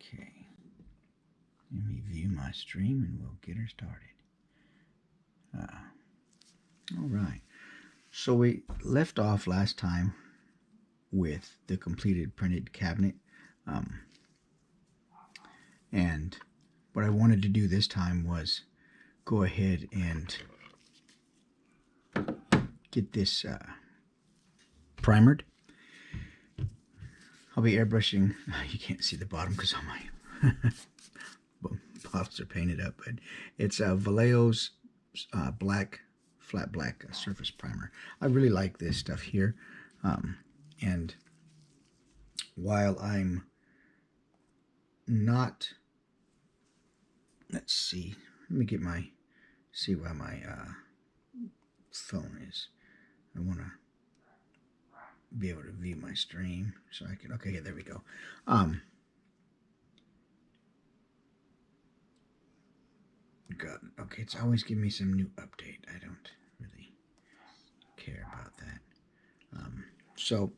Okay. Let me view my stream and we'll get her started. All right. So we left off last time with the completed printed cabinet. And what I wanted to do this time was go ahead and get this primered. I'll be airbrushing. You can't see the bottom because all my bottles are painted up, but it's Vallejo's flat black surface primer. I really like this stuff here, and while I'm not, let's see, let me get see why my phone is. I want to be able to view my stream so I can, okay, yeah, there we go. God, okay, it's always giving me some new update. I don't really care about that. So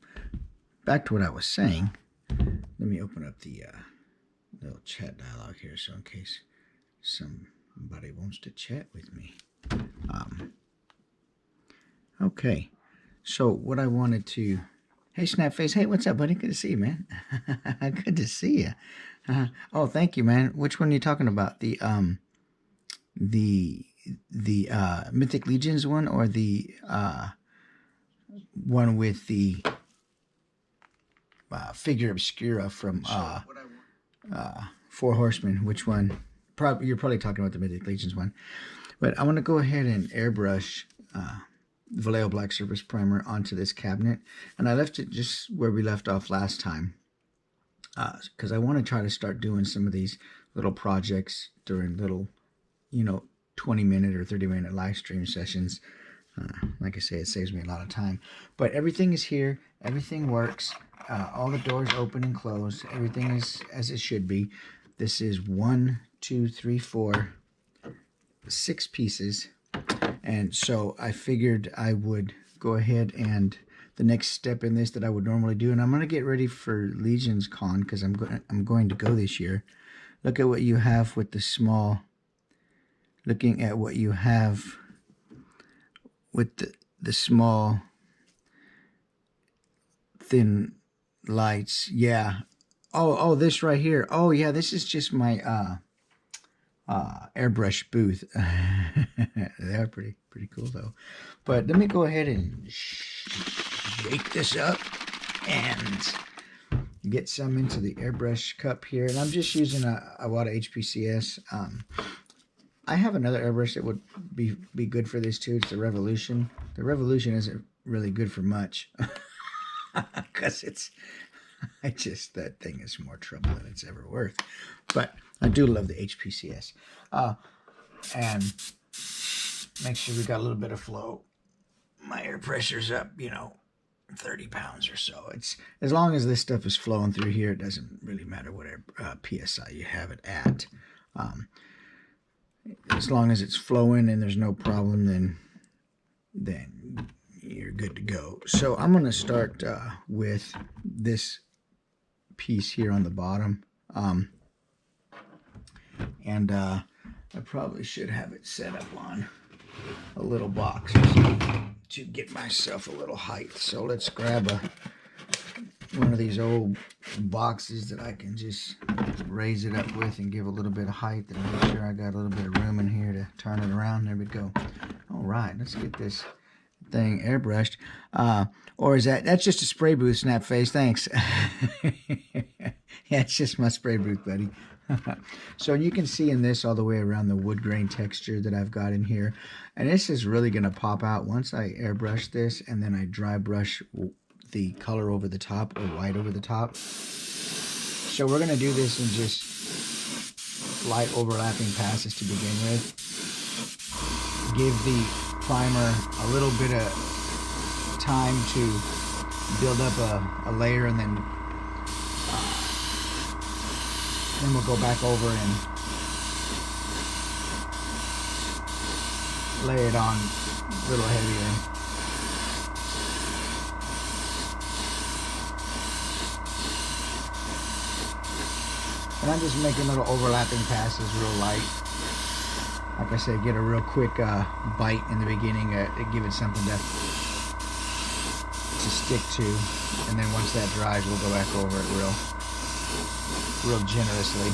back to what I was saying. Let me open up the little chat dialog here, so in case somebody wants to chat with me. Okay, so what I wanted to, hey Snapface, hey, what's up, buddy? Good to see you, man. Good to see you. Oh, thank you, man. Which one are you talking about? The Mythic Legions one, or the one with the figure obscura from Four Horsemen? Which one? You're probably talking about the Mythic Legions one. But I want to go ahead and airbrush Vallejo Black Surface Primer onto this cabinet. And I left it just where we left off last time, because I want to try to start doing some of these little projects during little, 20-minute or 30-minute live stream sessions. Like I say, it saves me a lot of time. But everything is here. Everything works. All the doors open and close. Everything is as it should be. This is 1, 2, 3, 4, 6 pieces. And so I figured I would go ahead and the next step in this that I would normally do, and I'm going to get ready for Legions Con because I'm going to go this year. Look at what you have with the small, looking at what you have with the small thin lights. Yeah. Oh, this right here. Oh yeah, this is just my airbrush booth. They're pretty cool though. But let me go ahead and shake this up and get some into the airbrush cup here. And I'm just using a Iwata HPCS. I have another airbrush that would be good for this too. It's the Revolution. The Revolution isn't really good for much because that thing is more trouble than it's ever worth. But I do love the HPCS. And make sure we got a little bit of flow. My air pressure's up, 30 pounds or so. It's as long as this stuff is flowing through here, it doesn't really matter what PSI you have it at. As long as it's flowing and there's no problem, then you're good to go. So I'm going to start with this piece here on the bottom. And I probably should have it set up on a little box to get myself a little height. So let's grab one of these old boxes that I can just raise it up with and give a little bit of height and make sure I got a little bit of room in here to turn it around. There we go. All right, let's get this thing airbrushed. Or is that's just a spray booth, Snapface? Thanks. Yeah, it's just my spray booth, buddy. So you can see in this all the way around the wood grain texture that I've got in here. And this is really going to pop out once I airbrush this and then I dry brush the color over the top or white over the top. So we're going to do this in just light overlapping passes to begin with. Give the primer a little bit of time to build up a layer, and then we'll go back over and lay it on a little heavier. And I'm just making little overlapping passes real light. Like I said, get a real quick bite in the beginning to give it something to stick to. And then once that dries, we'll go back over it real generously.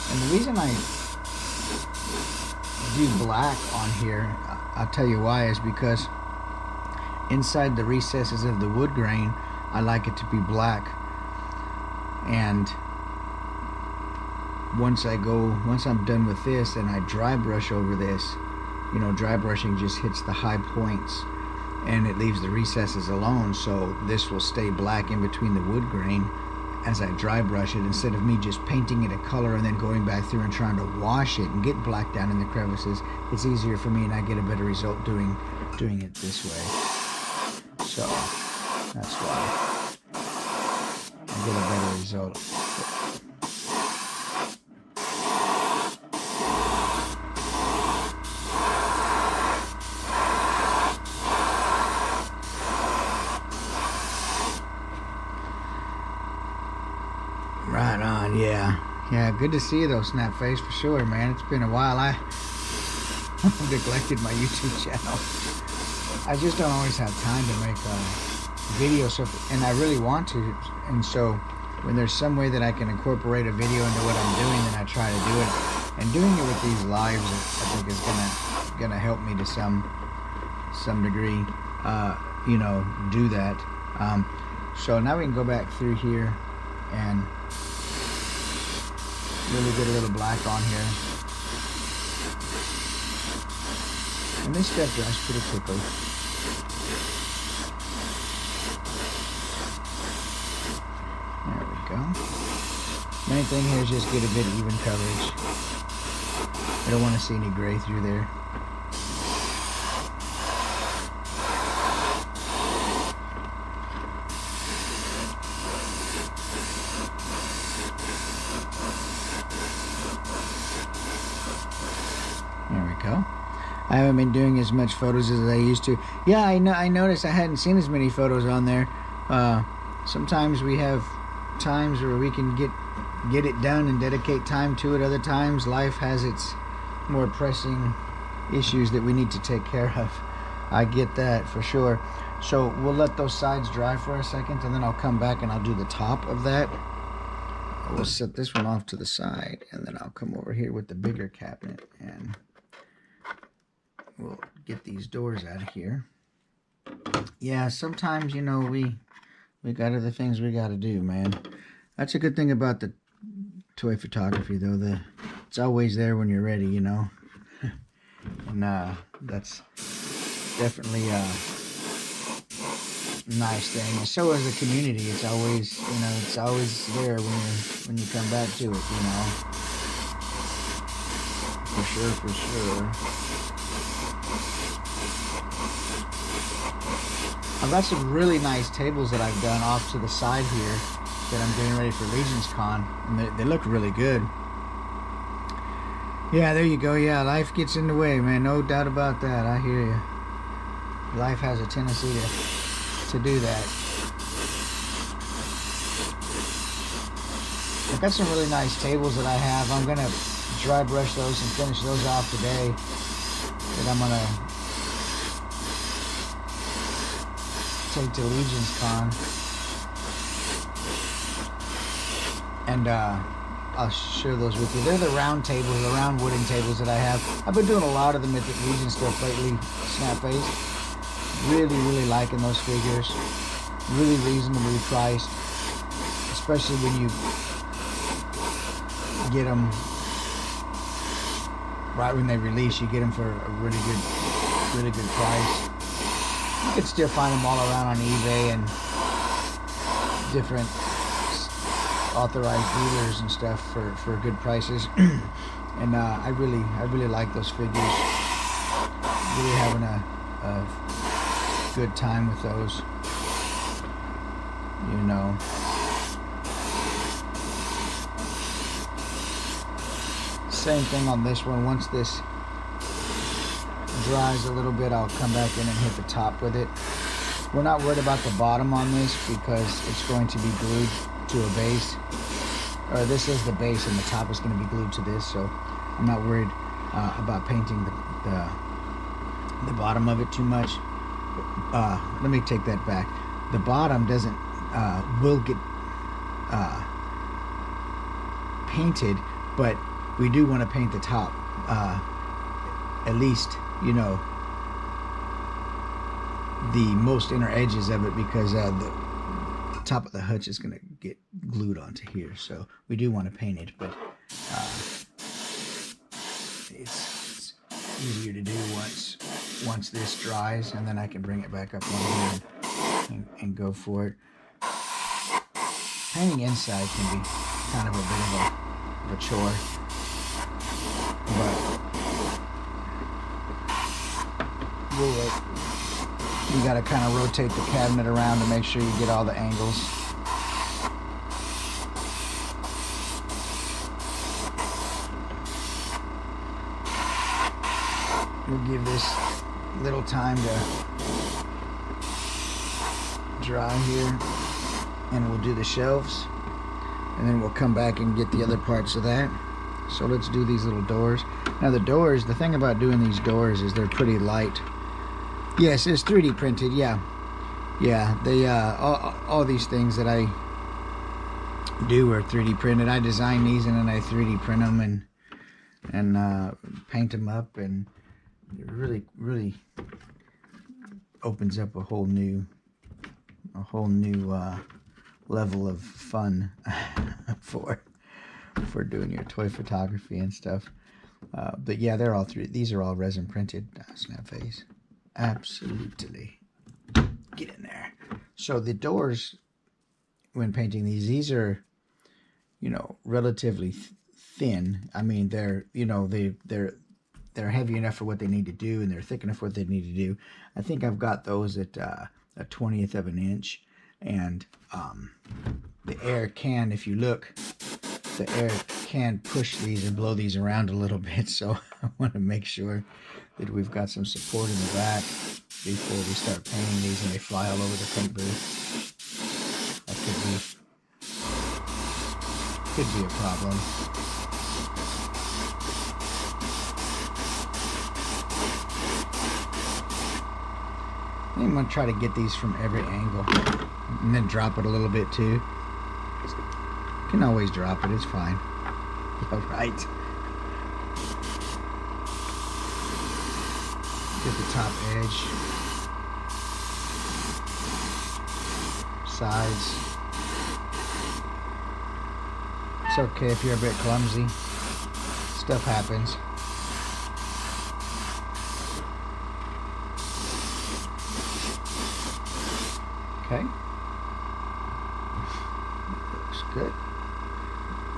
And the reason I do black on here, I'll tell you why, is because inside the recesses of the wood grain, I like it to be black. And once I'm done with this and I dry brush over this, you know, dry brushing just hits the high points and it leaves the recesses alone, so this will stay black in between the wood grain as I dry brush it, instead of me just painting it a color and then going back through and trying to wash it and get black down in the crevices. It's easier for me and I get a better result doing it this way. So that's why I get a better result. Right on, yeah. Yeah, good to see you though, Snapface, for sure, man. It's been a while. I neglected my YouTube channel. I just don't always have time to make videos, and I really want to. And so when there's some way that I can incorporate a video into what I'm doing, then I try to do it. And doing it with these lives, I think is gonna help me to some degree, you know, do that. So now we can go back through here and really get a little black on here. And this stuff dries pretty quickly. There we go. Main thing here is just get a bit of even coverage. I don't want to see any gray through there. There we go. I haven't been doing as much photos as I used to. Yeah, I noticed I hadn't seen as many photos on there. Sometimes we have times where we can get it done and dedicate time to it. Other times life has its more pressing issues that we need to take care of. I get that for sure. So we'll let those sides dry for a second, and then I'll come back and I'll do the top of that. We'll set this one off to the side, and then I'll come over here with the bigger cabinet and we'll get these doors out of here. Yeah, sometimes, you know, we got other things we got to do, man. That's a good thing about the toy photography, though. It's always there when you're ready, you know. And that's definitely a nice thing. And so is the community. It's always, you know, it's always there when you come back to it, you know. For sure, for sure. I've got some really nice tables that I've done off to the side here that I'm getting ready for Legion's Con, and they look really good. Yeah, there you go. Yeah, life gets in the way, man. No doubt about that. I hear you. Life has a tendency to do that. I've got some really nice tables that I have. I'm gonna dry brush those and finish those off today. That I'm gonna take to Legion's Con, and I'll share those with you. They're the round tables, the round wooden tables that I have. I've been doing a lot of them at the Legion stuff lately, Snapface. Really liking those figures. Really reasonably priced, especially when you get them right when they release. You get them for a really good price. You can still find them all around on eBay and different authorized dealers and stuff for good prices. And I really like those figures. Really having a good time with those, you know. Same thing on this one. Once this dries a little bit, I'll come back in and hit the top with it. We're not worried about the bottom on this because it's going to be glued to a base. Or this is the base, and the top is going to be glued to this, so I'm not worried about painting the bottom of it too much. Let me take that back. The bottom doesn't will get painted, but we do want to paint the top, at least, you know, the most inner edges of it, because the top of the hutch is going to get glued onto here, so we do want to paint it, but it's easier to do once this dries, and then I can bring it back up on here and go for it. Painting inside can be kind of a bit of a chore, but you got to kind of rotate the cabinet around to make sure you get all the angles. We'll give this a little time to dry here, and we'll do the shelves, and then we'll come back and get the other parts of that. So let's do these little doors. Now the doors, the thing about doing these doors is they're pretty light. Yes, it's 3D printed, yeah. Yeah, they all these things that I do are 3D printed. I design these and then I 3D print them and paint them up, and it really opens up a whole new level of fun for doing your toy photography and stuff. But yeah, they're all these are all resin printed. Snap face. Absolutely. Get in there. So the doors, when painting these are, you know, relatively thin. I mean, they're, you know, they're heavy enough for what they need to do, and they're thick enough for what they need to do. I think I've got those at a 1/20 of an inch, and the air can, if you look, the air can push these and blow these around a little bit, so I want to make sure that we've got some support in the back before we start painting these and they fly all over the paint booth. That could be a problem. I'm going to try to get these from every angle and then drop it a little bit too. You can always drop it, it's fine. All right. Get the top edge, sides. It's okay if you're a bit clumsy. Stuff happens. Okay. Looks good.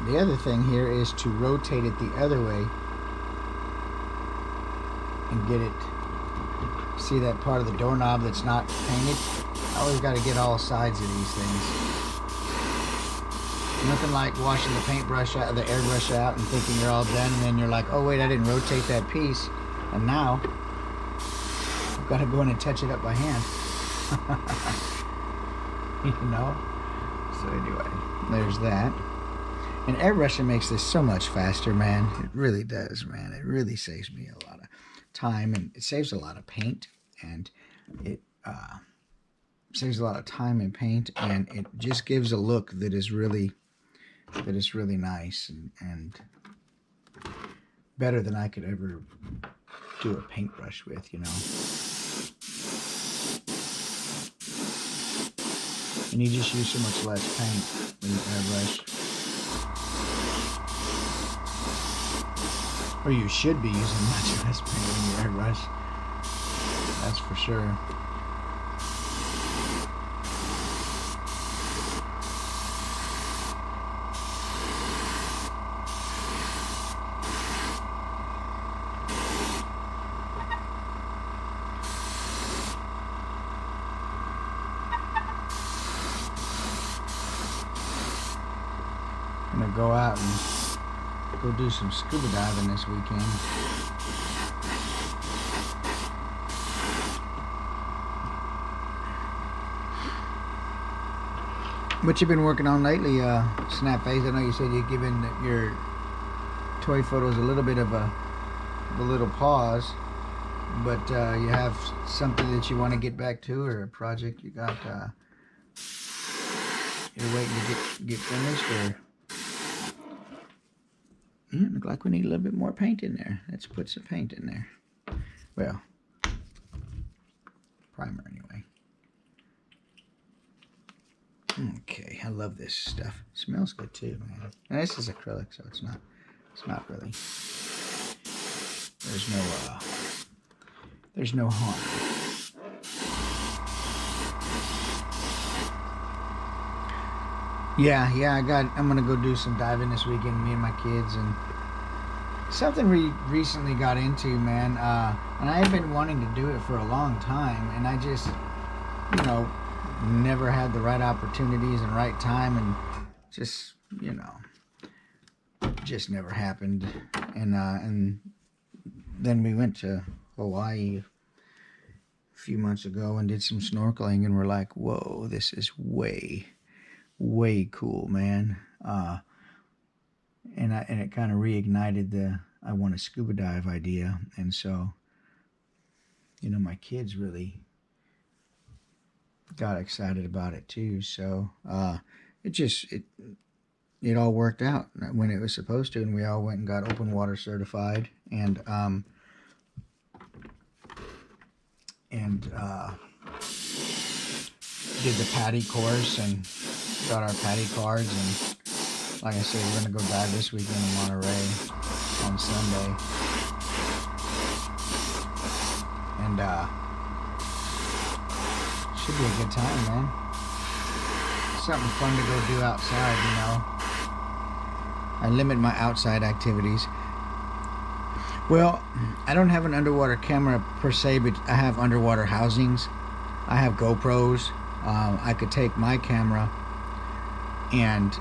The other thing here is to rotate it the other way and get it. See that part of the doorknob that's not painted? I always got to get all sides of these things. Nothing like washing the paintbrush out, the airbrush out, and thinking you're all done, and then you're like, oh wait, I didn't rotate that piece, and now I've got to go in and touch it up by hand. You know? So anyway, there's that. And airbrushing makes this so much faster, man. It really does, man. It really saves me a lot of time, and it saves a lot of paint, and it saves a lot of time in paint, and it just gives a look that is really nice and better than I could ever do a paintbrush with, you know. And you just use so much less paint when you airbrush. Or you should be using much less paint when you airbrush. That's for sure. I'm gonna go out and go do some scuba diving this weekend. What you been working on lately, Snap Face? I know you said you're giving your toy photos a little bit of a little pause, but you have something that you want to get back to, or a project you got you're waiting to get finished, or look like we need a little bit more paint in there. Let's put some paint in there. Well, primer anyway. Okay, I love this stuff. It smells good too, man. And this is acrylic, so it's not really. There's no harm. Yeah, I'm gonna go do some diving this weekend, me and my kids, and something we recently got into, man. And I had been wanting to do it for a long time, and I just, never had the right opportunities and right time, and just, just never happened. And then we went to Hawaii a few months ago and did some snorkeling, and we're like, whoa, this is way cool, man. And it kind of reignited the I want to scuba dive idea, and so my kids really got excited about it too. So it all worked out when it was supposed to, and we all went and got open water certified, and did the PADI course and got our PADI cards, and like I said, we're gonna go dive this weekend in Monterey on Sunday, and should be a good time, man. Something fun to go do outside, I limit my outside activities. Well, I don't have an underwater camera per se, but I have underwater housings. I have GoPros. I could take my camera and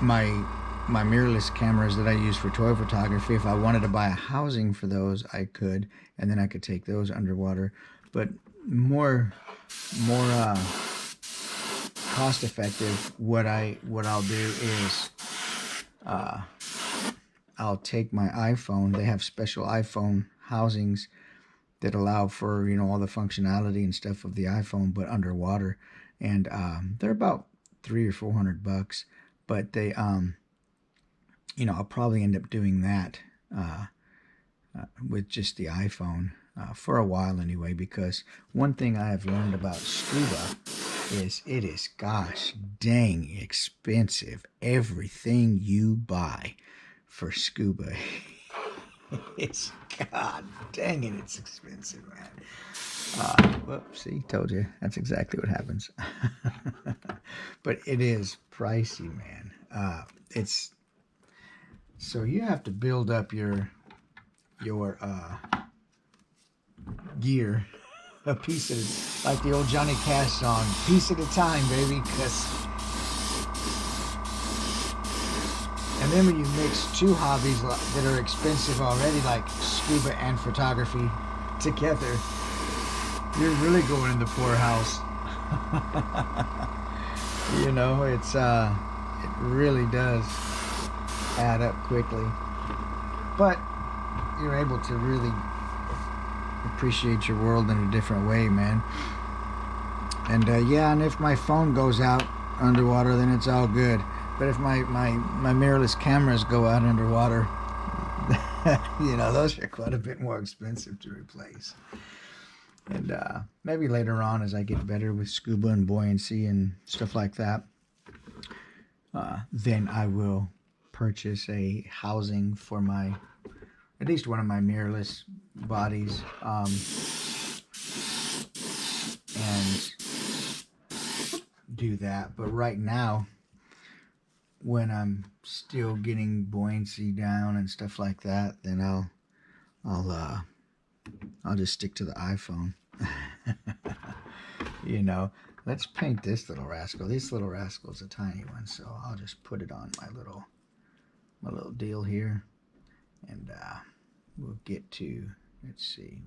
my mirrorless cameras that I use for toy photography. If I wanted to buy a housing for those, I could, and then I could take those underwater. But more cost effective, what I'll do is I'll take my iPhone. They have special iPhone housings that allow for all the functionality and stuff of the iPhone, but underwater, and they're about $300 or $400, but they I'll probably end up doing that with just the iPhone for a while anyway, because one thing I have learned about scuba is it is gosh dang expensive. Everything you buy for scuba it's god dang it, it's expensive, man. Whoops, see, told you, that's exactly what happens. But it is pricey, man. It's so you have to build up your gear a piece at a, like the old Johnny Cash song, piece at a time, baby. And then when you mix two hobbies that are expensive already, like scuba and photography, together, you're really going in the poorhouse. It really does add up quickly. But you're able to really appreciate your world in a different way, man. And and if my phone goes out underwater, then it's all good. But if my mirrorless cameras go out underwater, those are quite a bit more expensive to replace. And maybe later on, as I get better with scuba and buoyancy and stuff like that, then I will purchase a housing for at least one of my mirrorless bodies, and do that. But right now, when I'm still getting buoyancy down and stuff like that, then I'll just stick to the iPhone. Let's paint this little rascal. This little rascal's a tiny one, so I'll just put it on my little deal here, and we'll get to, let's see,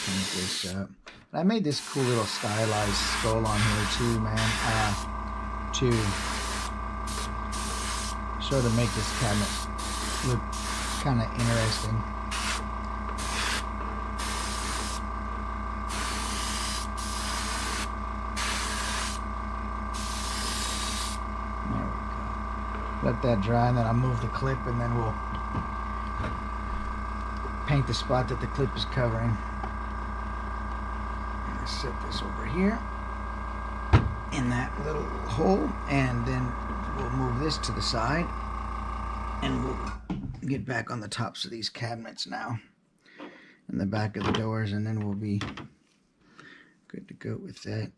paint this up. But I made this cool little stylized skull on here too, man, to sort of make this cabinet look kind of interesting. There we go. Let that dry, and then I'll move the clip, and then we'll paint the spot that the clip is covering. Set this over here in that little hole, and then we'll move this to the side, and we'll get back on the tops of these cabinets now and the back of the doors, and then we'll be good to go with that.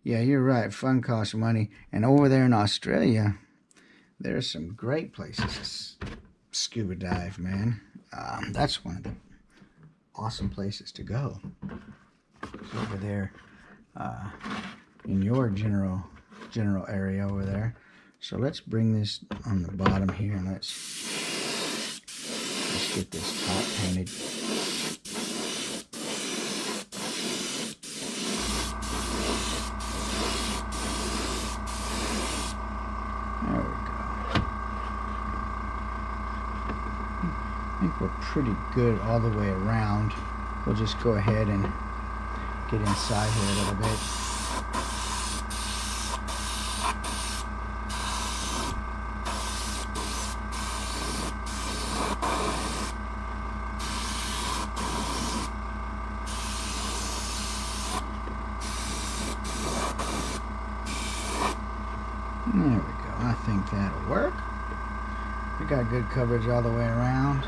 Yeah, you're right, fun costs money. And over there in Australia, there's some great places to scuba dive, man. That's one of the awesome places to go. Over there in your general area over there. So let's bring this on the bottom here, and let's get this top painted. There we go. I think we're pretty good all the way around. We'll just go ahead and get inside here a little bit. There we go. I think that'll work. We got good coverage all the way around.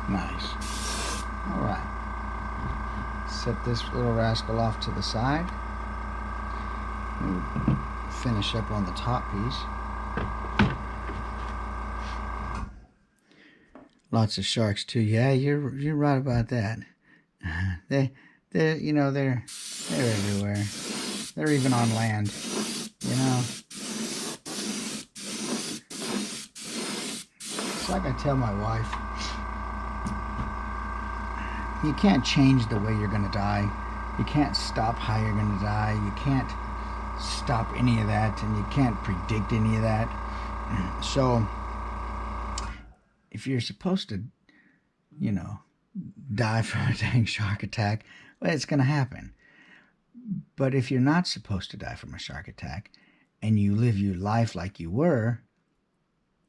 Nice. All right. Set this little rascal off to the side. And finish up on the top piece. Lots of sharks too. Yeah, you're right about that. They're everywhere. They're even on land. You know. It's like I tell my wife. You can't change the way you're going to die. You can't stop how you're going to die. You can't stop any of that, and you can't predict any of that. So, if you're supposed to, die from a dang shark attack, well, it's going to happen. But if you're not supposed to die from a shark attack, and you live your life like you were,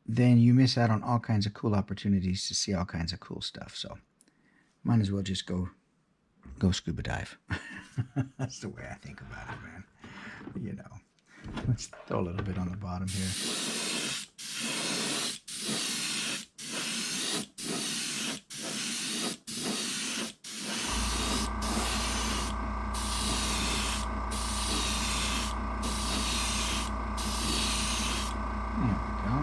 then you miss out on all kinds of cool opportunities to see all kinds of cool stuff. So, might as well just go scuba dive. That's the way I think about it, man. Let's throw a little bit on the bottom here. There we go.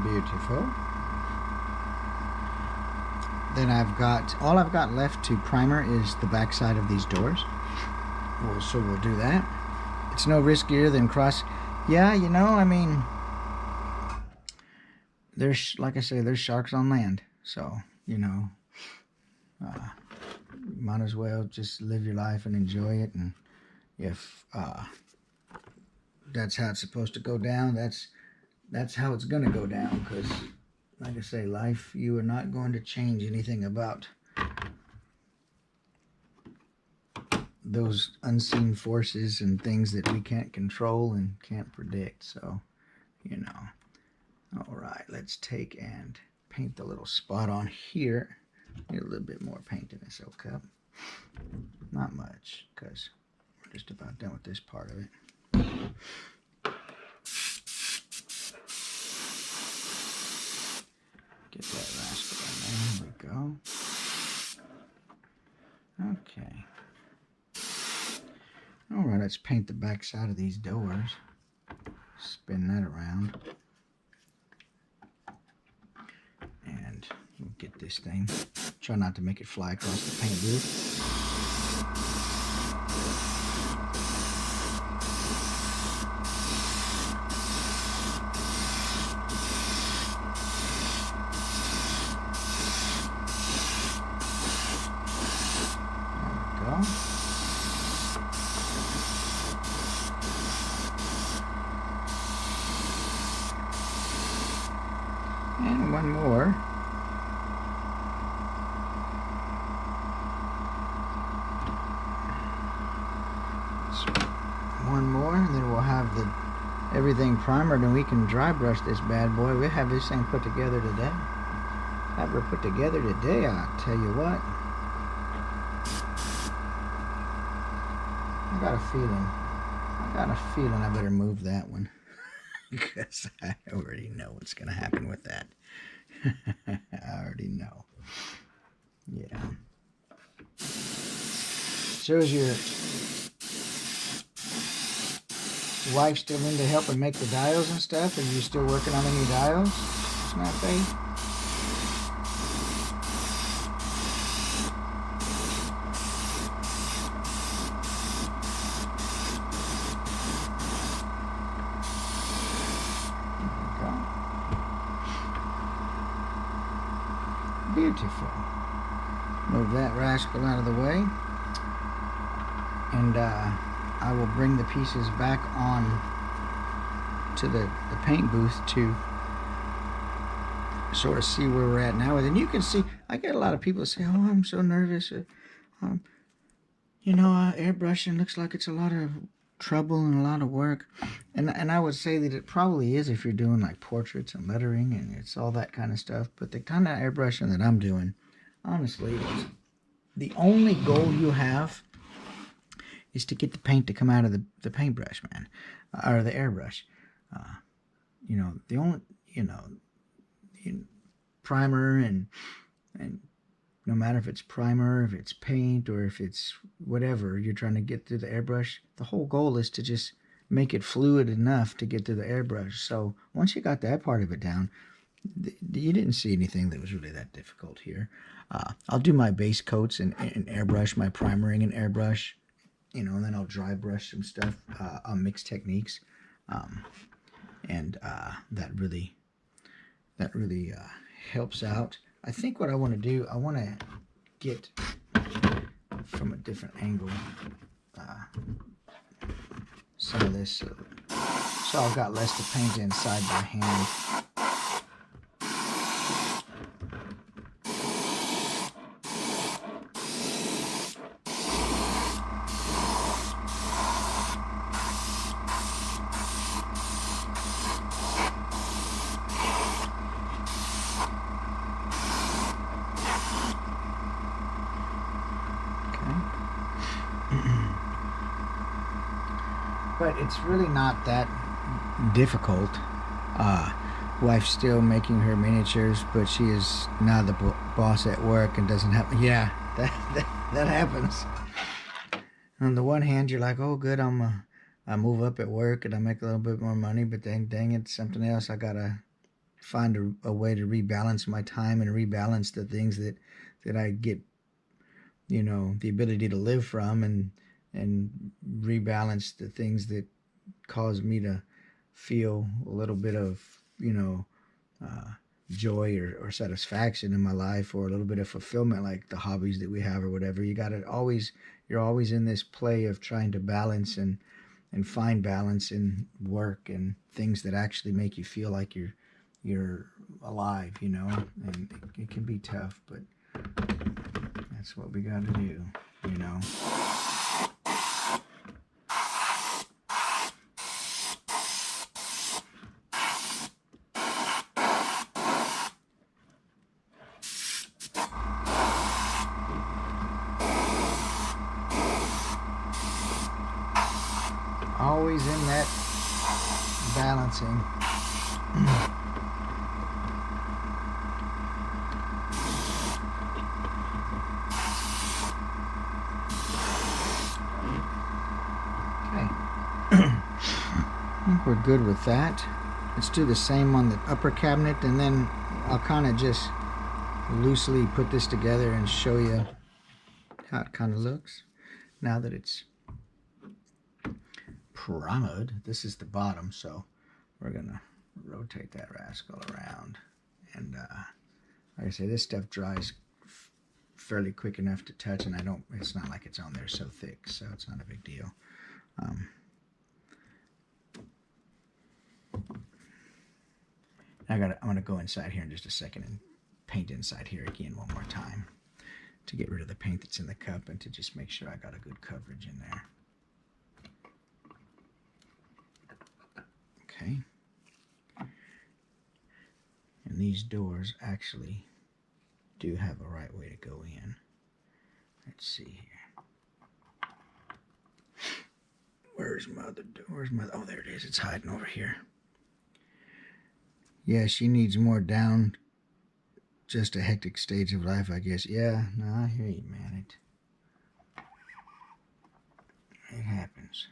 Beautiful. Then all I've got left to primer is the back side of these doors. So we'll do that. It's no riskier than yeah, there's, like I say, there's sharks on land. So, might as well just live your life and enjoy it. And if that's how it's supposed to go down, that's how it's going to go down, because, like I say, life, you are not going to change anything about those unseen forces and things that we can't control and can't predict. So, all right, let's take and paint the little spot on here. Get a little bit more paint in this old cup. Not much, because we're just about done with this part of it. Get that rascal in there. There we go. Okay. All right, let's paint the back side of these doors. Spin that around. get this thing. Try not to make it fly across the paint booth. There we go. And one more. One more, and then we'll have everything primered, and we can dry brush this bad boy. We'll have this thing put together today. Have her put together today, I'll tell you what. I got a feeling I better move that one. Because I already know what's going to happen with that. I already know. Yeah. So is your wife still in to help and make the dials and stuff? Are you still working on any dials? Snap Faith? Beautiful. Move that rascal out of the way, and I will bring the pieces back on to the paint booth to sort of see where we're at now. And then you can see, I get a lot of people say, oh, I'm so nervous. Airbrushing looks like it's a lot of trouble and a lot of work. And I would say that it probably is if you're doing like portraits and lettering and it's all that kind of stuff. But the kind of airbrushing that I'm doing, honestly, the only goal you have is to get the paint to come out of the paintbrush, man, or the airbrush. The only, primer and no matter if it's primer, if it's paint, or if it's whatever you're trying to get through the airbrush, the whole goal is to just make it fluid enough to get through the airbrush. So once you got that part of it down, you didn't see anything that was really that difficult here. I'll do my base coats in airbrush, my primering in airbrush, and then I'll dry brush some stuff on mixed techniques, and that really helps out. I think what I want to do, I want to get from a different angle some of this, so I've got less to paint inside by hand. But it's really not that difficult. Wife's still making her miniatures, but she is now the boss at work and doesn't have. Yeah, that happens. On the one hand, you're like, oh, good, I move up at work and I make a little bit more money, but then, dang it, something else. I gotta find a way to rebalance my time and rebalance the things that I get, the ability to live from, and rebalance the things that cause me to feel a little bit of, joy or satisfaction in my life, or a little bit of fulfillment, like the hobbies that we have or whatever. You're always in this play of trying to balance and find balance in work and things that actually make you feel like you're alive, and it can be tough, but that's what we got to do, Always in that balancing. Okay. I think we're good with that. Let's do the same on the upper cabinet, and then I'll kind of just loosely put this together and show you how it kind of looks now that it's primed. This is the bottom, so we're gonna rotate that rascal around, and like I say, this stuff dries fairly quick enough to touch, and it's not like it's on there so thick, so it's not a big deal. I'm gonna go inside here in just a second and paint inside here again one more time to get rid of the paint that's in the cup and to just make sure I got a good coverage in there. Okay. And these doors actually do have a right way to go in. Let's see here. Where's my other door? Where's my... Oh, there it is. It's hiding over here. Yeah, she needs more down. Just a hectic stage of life, I guess. Yeah, no, I hear you, man. It happens.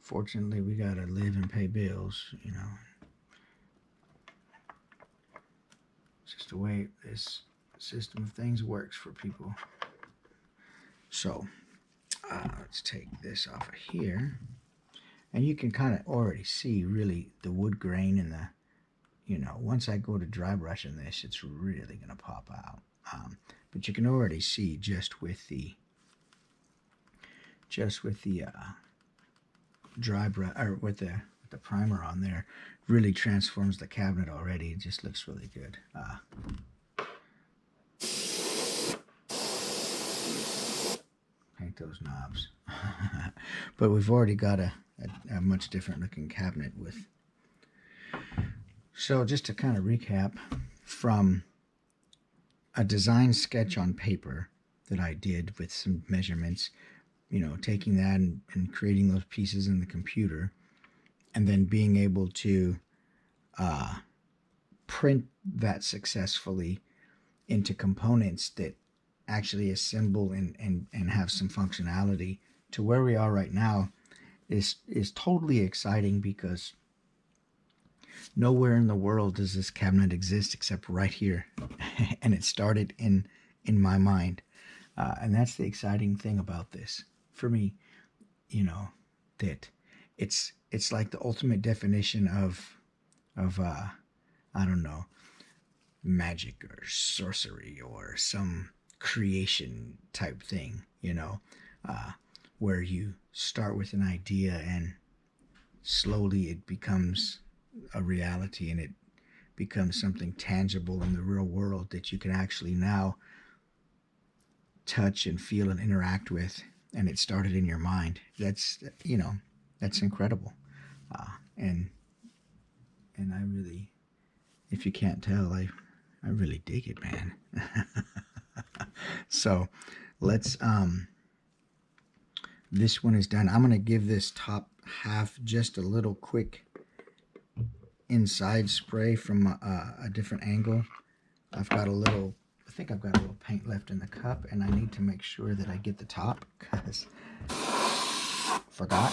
Fortunately, we gotta live and pay bills, you know. It's just the way this system of things works for people. So, let's take this off of here. And you can kind of already see, really, the wood grain and the, you know, once I go to dry brushing this, it's really going to pop out. But you can already see just with the dry brush, or with the primer on there, really transforms the cabinet already. It just looks really good. Paint those knobs. But we've already got a much different looking cabinet with. So just to kind of recap, from a design sketch on paper that I did with some measurements, you know, taking that and creating those pieces in the computer, and then being able to print that successfully into components that actually assemble and have some functionality to where we are right now is totally exciting, because nowhere in the world does this cabinet exist except right here. And it started in my mind. And that's the exciting thing about this for me, you know, that it's like the ultimate definition of I don't know, magic or sorcery or some creation type thing, you know, where you start with an idea and slowly it becomes a reality, and it becomes something tangible in the real world that you can actually now touch and feel and interact with, and it started in your mind. That's, you know, that's incredible. And I really, if you can't tell, I really dig it, man. So let's, this one is done. I'm going to give this top half just a little quick inside spray from a different angle. I've got a little, I think I've got a little paint left in the cup, and I need to make sure that I get the top, because forgot.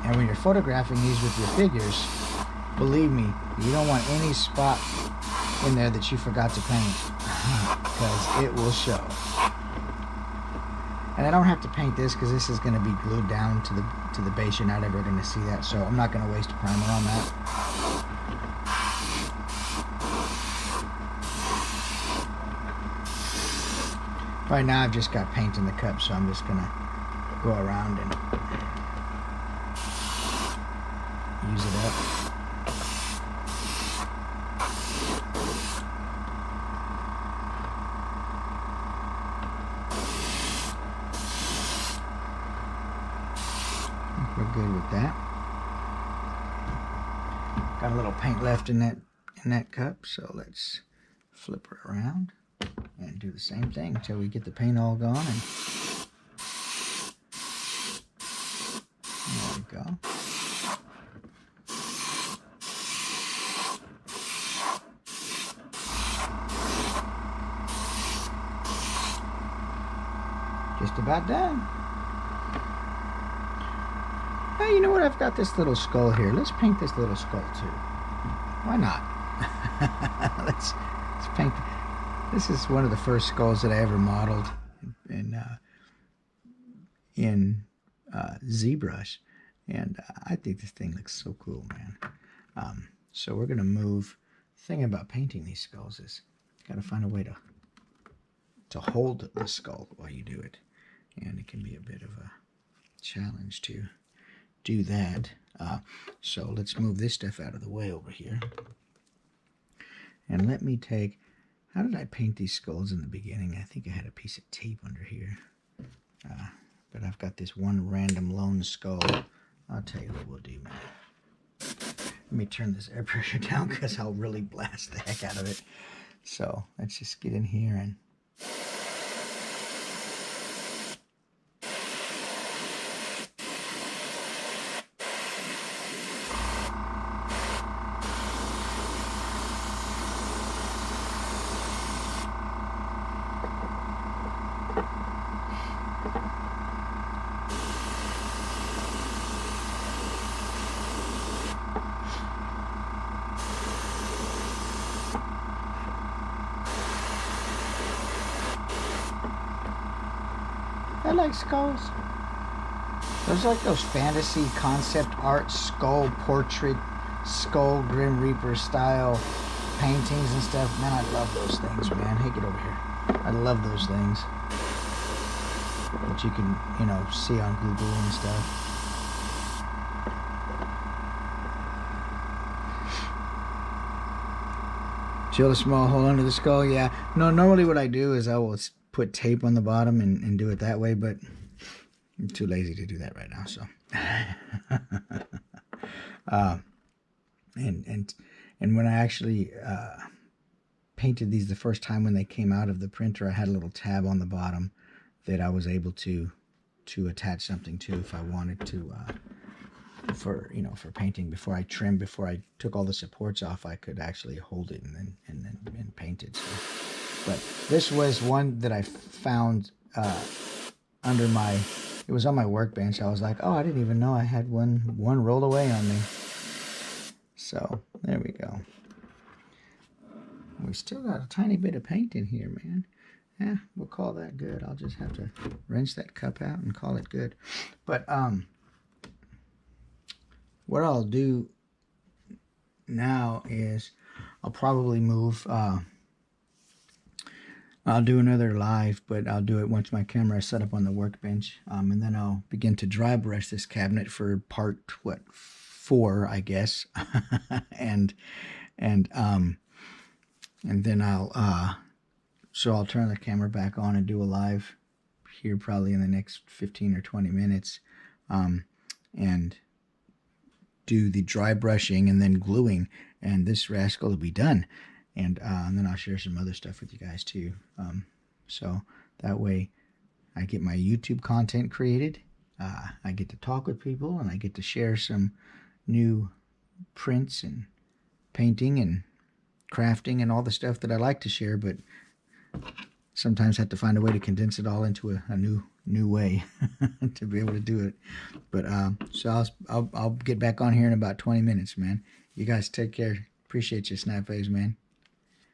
And when you're photographing these with your figures, believe me, you don't want any spot in there that you forgot to paint, because it will show. And I don't have to paint this because this is going to be glued down to the base. You're not ever going to see that, so I'm not going to waste a primer on that. Right now I've just got paint in the cup, so I'm just going to go around and use it up. We're good with that. Got a little paint left in that cup, so let's flip her around and do the same thing until we get the paint all gone. And there we go. Just about done. Hey, you know what? I've got this little skull here. Let's paint this little skull too. Why not? let's paint. This is one of the first skulls that I ever modeled in ZBrush, and I think this thing looks so cool, man. So we're gonna move. The thing about painting these skulls is you gotta find a way to hold the skull while you do it, and it can be a bit of a challenge to do that. So let's move this stuff out of the way over here, and let me take. How did I paint these skulls in the beginning? I think I had a piece of tape under here, but I've got this one random lone skull. I'll tell you what we'll do, man. Let me turn this air pressure down because I'll really blast the heck out of it. So let's just get in here and I like skulls. Those are like those fantasy concept art skull portrait, skull Grim Reaper style paintings and stuff. Man, I love those things, man. Hey, get over here. I love those things that you can, you know, see on Google and stuff. Drill a small hole under the skull. Yeah. No, normally what I do is I will put tape on the bottom and do it that way, but I'm too lazy to do that right now. So, and when I actually painted these the first time when they came out of the printer, I had a little tab on the bottom that I was able to attach something to if I wanted to, for painting. Before I trimmed, before I took all the supports off, I could actually hold it and then paint it. So. But this was one that I found under my, it was on my workbench. I was like, oh, I didn't even know I had one rolled away on me. So there we go. We still got a tiny bit of paint in here, man. Yeah, we'll call that good. I'll just have to rinse that cup out and call it good. But what I'll do now is I'll probably move. I'll do another live, but I'll do it once my camera is set up on the workbench, and then I'll begin to dry brush this cabinet for part 4, I guess, and then I'll turn the camera back on and do a live here probably in the next 15 or 20 minutes, and do the dry brushing and then gluing, and this rascal will be done. And then I'll share some other stuff with you guys too. So that way I get my YouTube content created. I get to talk with people, and I get to share some new prints and painting and crafting and all the stuff that I like to share, but sometimes have to find a way to condense it all into a new way to be able to do it. But so I'll get back on here in about 20 minutes, man. You guys take care. Appreciate you, Snap Waves, man.